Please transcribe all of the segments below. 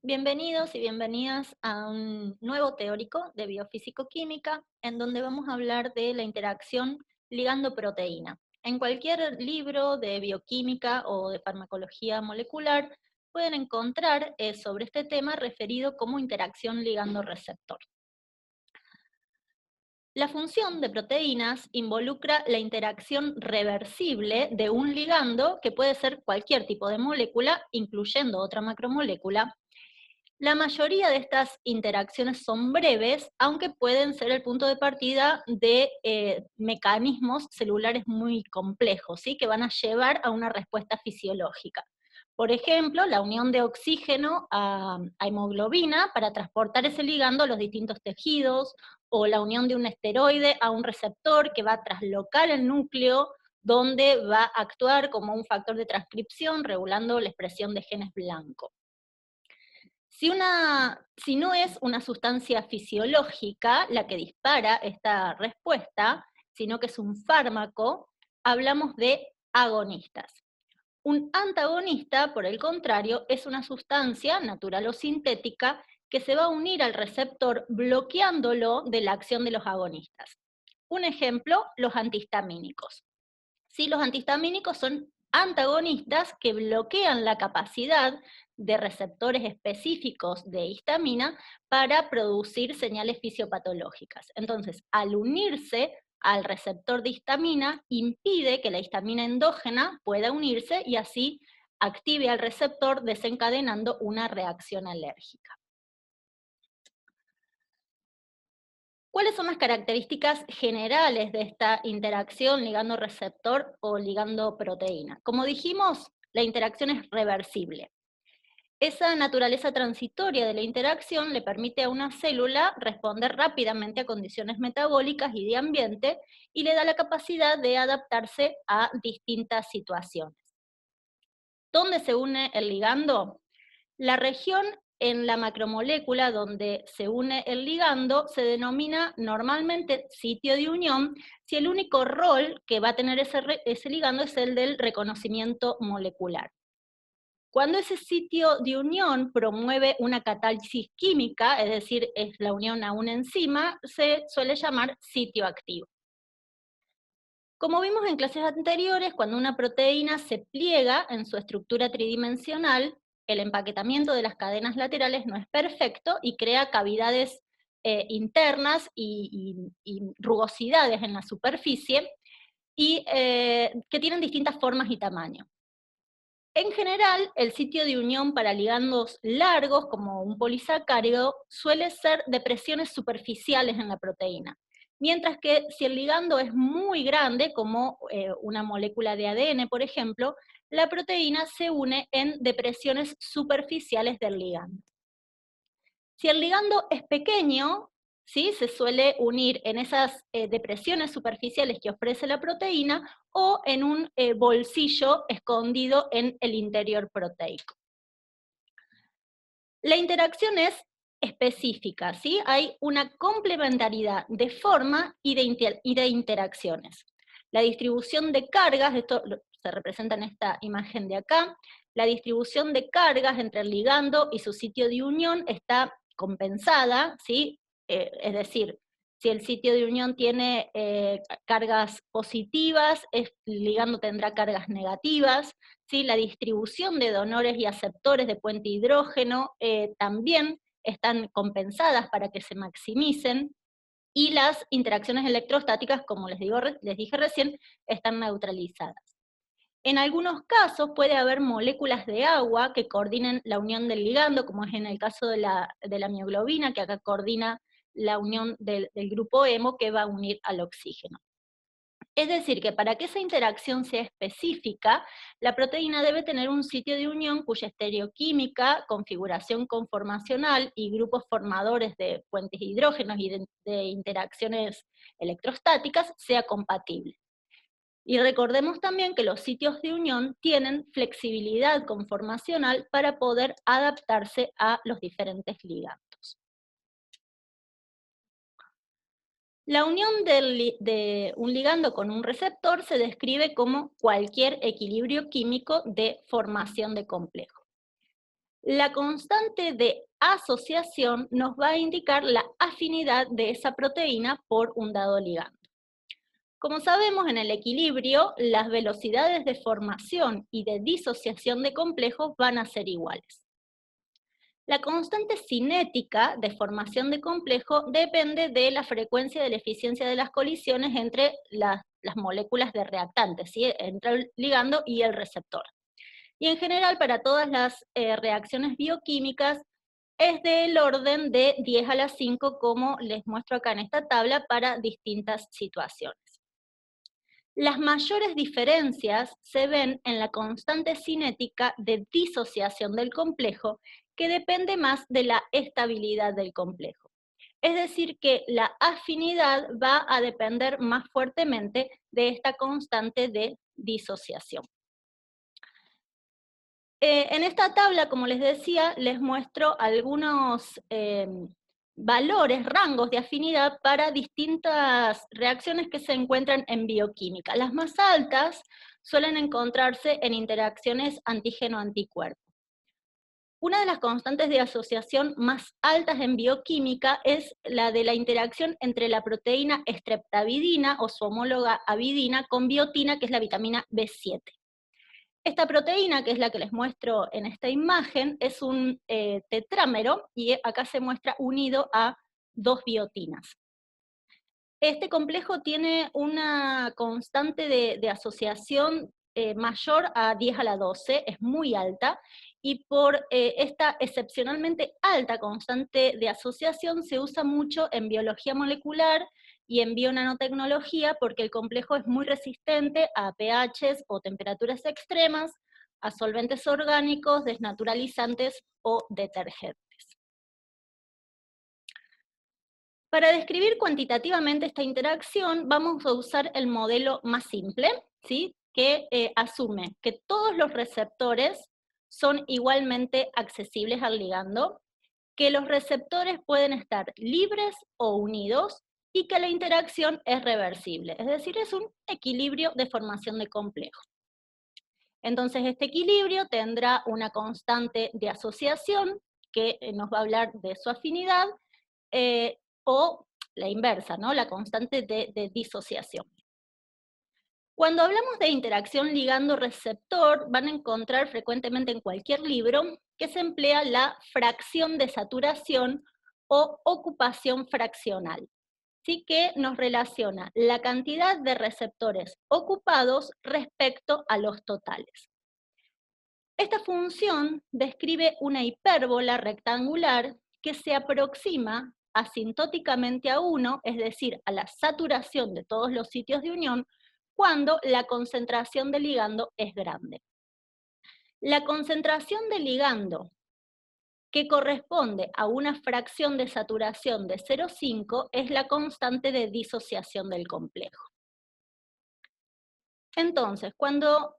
Bienvenidos y bienvenidas a un nuevo teórico de biofísico-química, en donde vamos a hablar de la interacción ligando-proteína. En cualquier libro de bioquímica o de farmacología molecular pueden encontrar sobre este tema referido como interacción ligando-receptor. La función de proteínas involucra la interacción reversible de un ligando, que puede ser cualquier tipo de molécula, incluyendo otra macromolécula. La mayoría de estas interacciones son breves, aunque pueden ser el punto de partida de mecanismos celulares muy complejos, ¿sí? Que van a llevar a una respuesta fisiológica. Por ejemplo, la unión de oxígeno a hemoglobina para transportar ese ligando a los distintos tejidos, o la unión de un esteroide a un receptor que va a traslocar el núcleo, donde va a actuar como un factor de transcripción regulando la expresión de genes blancos. Si no es una sustancia fisiológica la que dispara esta respuesta, sino que es un fármaco, hablamos de agonistas. Un antagonista, por el contrario, es una sustancia natural o sintética que se va a unir al receptor bloqueándolo de la acción de los agonistas. Un ejemplo, los antihistamínicos. Sí, los antihistamínicos son antagonistas que bloquean la capacidad de receptores específicos de histamina para producir señales fisiopatológicas. Entonces, al unirse al receptor de histamina, impide que la histamina endógena pueda unirse y así active al receptor, desencadenando una reacción alérgica. ¿Cuáles son las características generales de esta interacción ligando-receptor o ligando-proteína? Como dijimos, la interacción es reversible. Esa naturaleza transitoria de la interacción le permite a una célula responder rápidamente a condiciones metabólicas y de ambiente, y le da la capacidad de adaptarse a distintas situaciones. ¿Dónde se une el ligando? La región en la macromolécula donde se une el ligando se denomina normalmente sitio de unión, si el único rol que va a tener ese ligando es el del reconocimiento molecular. Cuando ese sitio de unión promueve una catálisis química, es decir, es la unión a una enzima, se suele llamar sitio activo. Como vimos en clases anteriores, cuando una proteína se pliega en su estructura tridimensional, el empaquetamiento de las cadenas laterales no es perfecto y crea cavidades internas y rugosidades en la superficie, y que tienen distintas formas y tamaños. En general, el sitio de unión para ligandos largos, como un polisacárido, suele ser de presiones superficiales en la proteína, mientras que si el ligando es muy grande, como una molécula de ADN, por ejemplo, la proteína se une en depresiones superficiales del ligando. Si el ligando es pequeño, ¿sí?, se suele unir en esas depresiones superficiales que ofrece la proteína, o en un bolsillo escondido en el interior proteico. La interacción es específica, ¿sí? Hay una complementariedad de forma y de interacciones. La distribución de cargas, esto se representa en esta imagen de acá, la distribución de cargas entre el ligando y su sitio de unión está compensada, ¿sí? Es decir, si el sitio de unión tiene cargas positivas, el ligando tendrá cargas negativas, ¿sí? La distribución de donores y aceptores de puente hidrógeno también están compensadas para que se maximicen, y las interacciones electrostáticas, como les dije recién, están neutralizadas. En algunos casos puede haber moléculas de agua que coordinen la unión del ligando, como es en el caso de la mioglobina, que acá coordina la unión del grupo hemo que va a unir al oxígeno. Es decir, que para que esa interacción sea específica, la proteína debe tener un sitio de unión cuya estereoquímica, configuración conformacional y grupos formadores de puentes de hidrógenos y de interacciones electrostáticas sea compatible. Y recordemos también que los sitios de unión tienen flexibilidad conformacional para poder adaptarse a los diferentes ligandos. La unión de un ligando con un receptor se describe como cualquier equilibrio químico de formación de complejo. La constante de asociación nos va a indicar la afinidad de esa proteína por un dado ligando. Como sabemos, en el equilibrio, las velocidades de formación y de disociación de complejos van a ser iguales. La constante cinética de formación de complejo depende de la frecuencia de la eficiencia de las colisiones entre las moléculas de reactantes, ¿sí? Entre el ligando y el receptor. Y en general, para todas las reacciones bioquímicas, es del orden de 10 a la 5, como les muestro acá en esta tabla, para distintas situaciones. Las mayores diferencias se ven en la constante cinética de disociación del complejo, que depende más de la estabilidad del complejo. Es decir, que la afinidad va a depender más fuertemente de esta constante de disociación. En esta tabla, como les decía, les muestro algunos valores, rangos de afinidad para distintas reacciones que se encuentran en bioquímica. Las más altas suelen encontrarse en interacciones antígeno-anticuerpo. Una de las constantes de asociación más altas en bioquímica es la de la interacción entre la proteína estreptavidina o su homóloga avidina con biotina, que es la vitamina B7. Esta proteína, que es la que les muestro en esta imagen, es un tetrámero y acá se muestra unido a dos biotinas. Este complejo tiene una constante de asociación mayor a 10 a la 12, es muy alta, y por esta excepcionalmente alta constante de asociación se usa mucho en biología molecular y en bionanotecnología porque el complejo es muy resistente a pHs o temperaturas extremas, a solventes orgánicos, desnaturalizantes o detergentes. Para describir cuantitativamente esta interacción, vamos a usar el modelo más simple, ¿sí? Que asume que todos los receptores son igualmente accesibles al ligando, que los receptores pueden estar libres o unidos y que la interacción es reversible, es decir, es un equilibrio de formación de complejo. Entonces, este equilibrio tendrá una constante de asociación que nos va a hablar de su afinidad, o la inversa, ¿no? La constante de disociación. Cuando hablamos de interacción ligando-receptor, van a encontrar frecuentemente en cualquier libro que se emplea la fracción de saturación o ocupación fraccional, ¿sí? Que nos relaciona la cantidad de receptores ocupados respecto a los totales. Esta función describe una hipérbola rectangular que se aproxima asintóticamente a 1, es decir, a la saturación de todos los sitios de unión, cuando la concentración de ligando es grande. La concentración de ligando que corresponde a una fracción de saturación de 0,5 es la constante de disociación del complejo. Entonces, cuando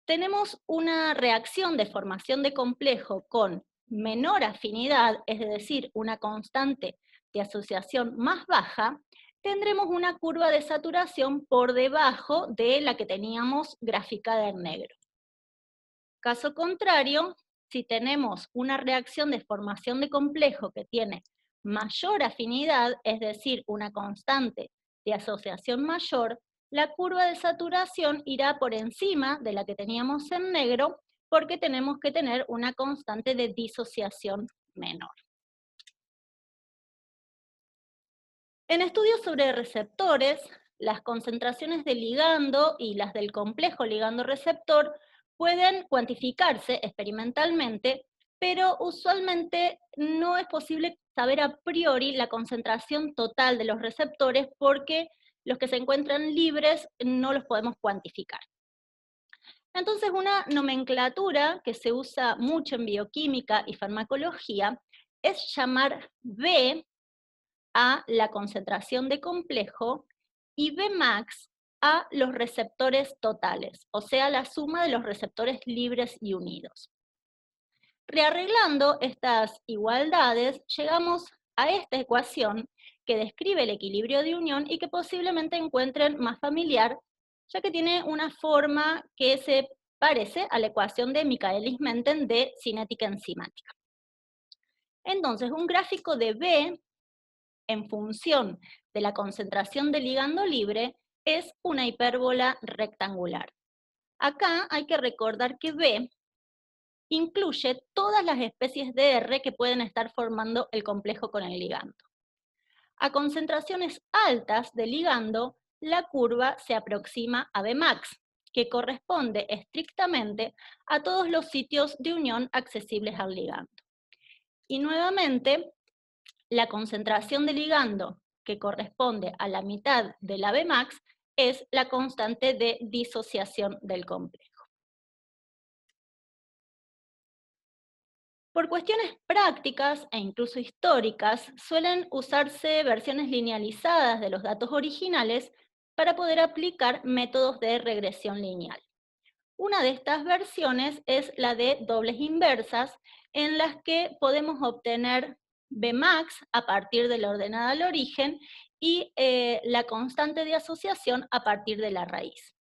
tenemos una reacción de formación de complejo con menor afinidad, es decir, una constante de asociación más baja, tendremos una curva de saturación por debajo de la que teníamos graficada en negro. Caso contrario, si tenemos una reacción de formación de complejo que tiene mayor afinidad, es decir, una constante de asociación mayor, la curva de saturación irá por encima de la que teníamos en negro porque tenemos que tener una constante de disociación menor. En estudios sobre receptores, las concentraciones de ligando y las del complejo ligando-receptor pueden cuantificarse experimentalmente, pero usualmente no es posible saber a priori la concentración total de los receptores porque los que se encuentran libres no los podemos cuantificar. Entonces, una nomenclatura que se usa mucho en bioquímica y farmacología es llamar B a la concentración de complejo y Bmax a los receptores totales, o sea, la suma de los receptores libres y unidos. Rearreglando estas igualdades, llegamos a esta ecuación que describe el equilibrio de unión y que posiblemente encuentren más familiar, ya que tiene una forma que se parece a la ecuación de Michaelis-Menten de cinética enzimática. Entonces, un gráfico de B en función de la concentración del ligando libre es una hipérbola rectangular. Acá hay que recordar que B incluye todas las especies de R que pueden estar formando el complejo con el ligando. A concentraciones altas de ligando, la curva se aproxima a Bmax, que corresponde estrictamente a todos los sitios de unión accesibles al ligando. Y nuevamente, la concentración de ligando, que corresponde a la mitad de la Bmax, es la constante de disociación del complejo. Por cuestiones prácticas e incluso históricas, suelen usarse versiones linealizadas de los datos originales para poder aplicar métodos de regresión lineal. Una de estas versiones es la de dobles inversas, en las que podemos obtener Bmax a partir de la ordenada al origen y la constante de asociación a partir de la raíz.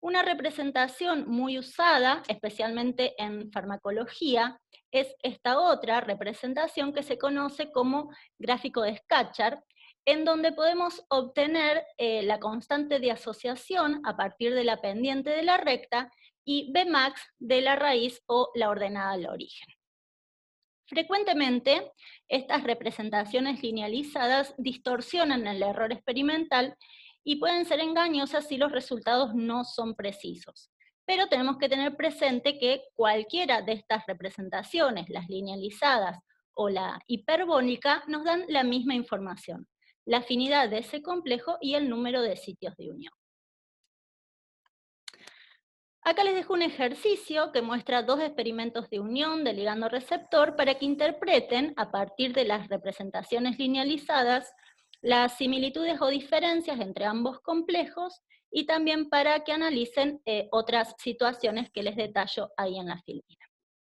Una representación muy usada, especialmente en farmacología, es esta otra representación que se conoce como gráfico de Scatchard, en donde podemos obtener la constante de asociación a partir de la pendiente de la recta y Bmax de la raíz o la ordenada al origen. Frecuentemente, estas representaciones linealizadas distorsionan el error experimental y pueden ser engañosas si los resultados no son precisos. Pero tenemos que tener presente que cualquiera de estas representaciones, las linealizadas o la hiperbólica, nos dan la misma información, la afinidad de ese complejo y el número de sitios de unión. Acá les dejo un ejercicio que muestra dos experimentos de unión de ligando-receptor para que interpreten, a partir de las representaciones linealizadas, las similitudes o diferencias entre ambos complejos y también para que analicen otras situaciones que les detallo ahí en la filmina.